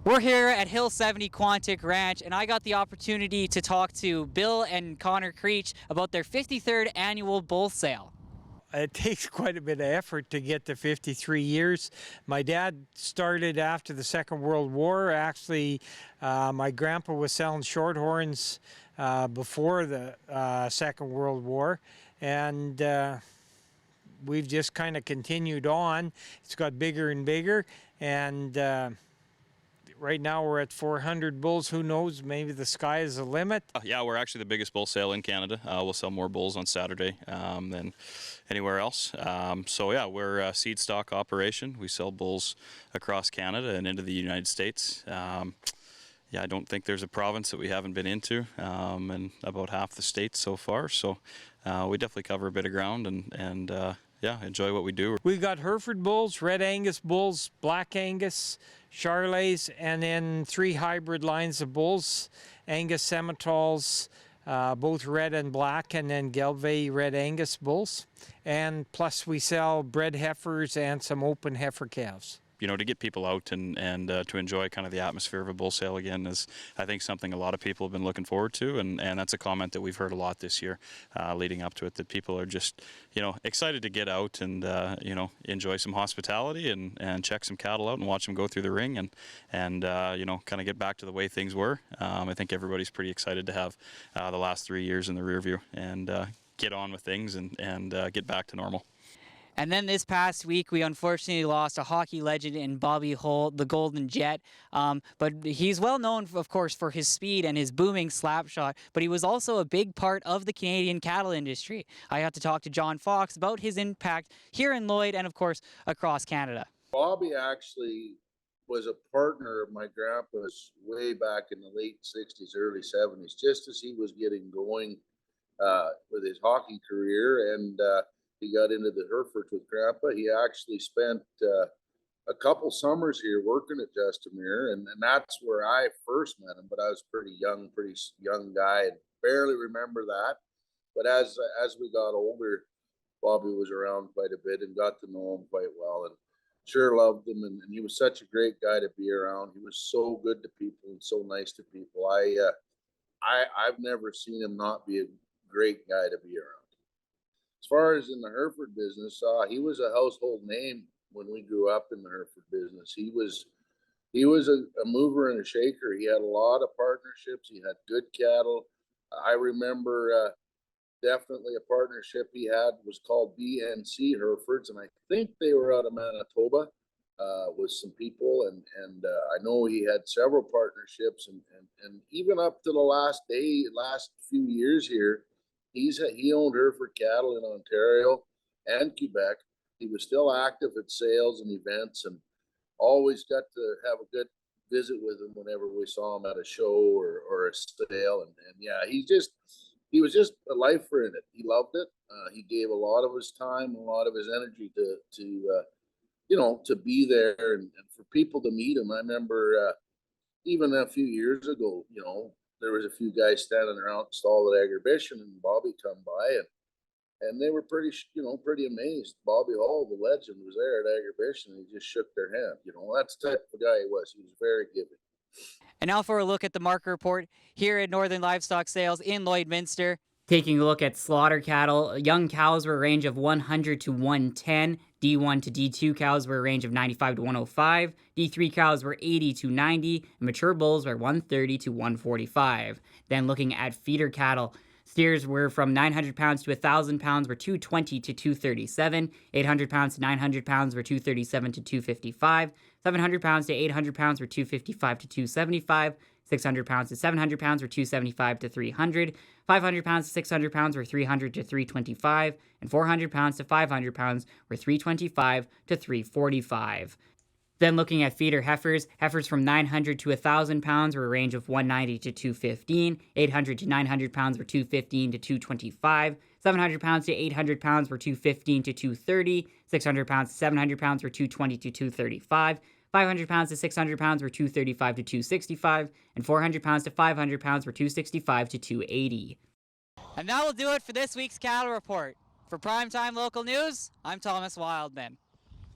We're here at Hill 70 Quantic Ranch, and I got the opportunity to talk to Bill and Connor Creech about their 53rd annual bull sale. It takes quite a bit of effort to get to 53 years. My dad started after the Second World War. Actually, my grandpa was selling shorthorns before the Second World War, and we've just kind of continued on. It's got bigger and bigger, and right now we're at 400 bulls. Who knows? Maybe the sky is the limit. Yeah, we're actually the biggest bull sale in Canada. We'll sell more bulls on Saturday than anywhere else. So yeah, we're a seed stock operation. We sell bulls across Canada and into the United States. Yeah, I don't think there's a province that we haven't been into, and about half the states so far. So we definitely cover a bit of ground, and yeah, enjoy what we do. We got Hereford bulls, Red Angus bulls, Black Angus, Charolais, and then 3 hybrid lines of bulls, Angus Simmentals, both red and black, and then Gelbvieh Red Angus bulls. And plus we sell bred heifers and some open heifer calves. You know, to get people out and to enjoy kind of the atmosphere of a bull sale again is, I think, something a lot of people have been looking forward to, and that's a comment that we've heard a lot this year leading up to it, that people are just, you know, excited to get out and, you know, enjoy some hospitality and check some cattle out and watch them go through the ring and you know, kind of get back to the way things were. I think everybody's pretty excited to have the last 3 years in the rear view and get on with things and get back to normal. And then this past week, we unfortunately lost a hockey legend in Bobby Holt, the Golden Jet. But he's well known, of course, for his speed and his booming slap shot. But he was also a big part of the Canadian cattle industry. I got to talk to John Fox about his impact here in Lloyd and, of course, across Canada. Bobby actually was a partner of my grandpa's way back in the late 60s, early 70s, just as he was getting going with his hockey career. And he got into the Herefords with Grandpa. He actually spent a couple summers here working at Justamere, and that's where I first met him. But I was pretty young guy, and barely remember that. But as we got older, Bobby was around quite a bit and got to know him quite well, and sure loved him. And he was such a great guy to be around. He was so good to people and so nice to people. I've never seen him not be a great guy to be around. As far as in the Hereford business, he was a household name when we grew up in the Hereford business. He was a mover and a shaker. He had a lot of partnerships. He had good cattle. I remember definitely a partnership he had was called BNC Herefords, and I think they were out of Manitoba with some people. And I know he had several partnerships, and even up to the last few years here, he owned Hereford cattle in Ontario and Quebec. He was still active at sales and events, and always got to have a good visit with him whenever we saw him at a show or a sale. And yeah, he was just a lifer in it. He loved it. He gave a lot of his time, a lot of his energy to you know, to be there and for people to meet him. I remember even a few years ago, you know, there was a few guys standing around stall at Agribition, and Bobby come by, and they were pretty amazed. Bobby Hall, the legend, was there at Agribition, and he just shook their hand. You know, that's the type of guy he was. He was very giving. And now for a look at the market report here at Northern Livestock Sales in Lloydminster. Taking a look at slaughter cattle, young cows were a range of 100 to 110. D1 to D2 cows were a range of 95 to 105. D3 cows were 80 to 90. And mature bulls were 130 to 145. Then looking at feeder cattle, steers were from 900 pounds to 1,000 pounds were 220 to 237. 800 pounds to 900 pounds were 237 to 255. 700 pounds to 800 pounds were 255 to 275. 600 pounds to 700 pounds were 275 to 300. 500 pounds to 600 pounds were 300 to 325. And 400 pounds to 500 pounds were 325 to 345. Then looking at feeder heifers, heifers from 900 to 1,000 pounds were a range of 190 to 215. 800 to 900 pounds were 215 to 225. 700 pounds to 800 pounds were 215 to 230. 600 pounds to 700 pounds were 220 to 235. 500 pounds to 600 pounds were 235 to 265, and 400 pounds to 500 pounds were 265 to 280. And that will do it for this week's Cattle Report. For Primetime Local News, I'm Thomas Wildman.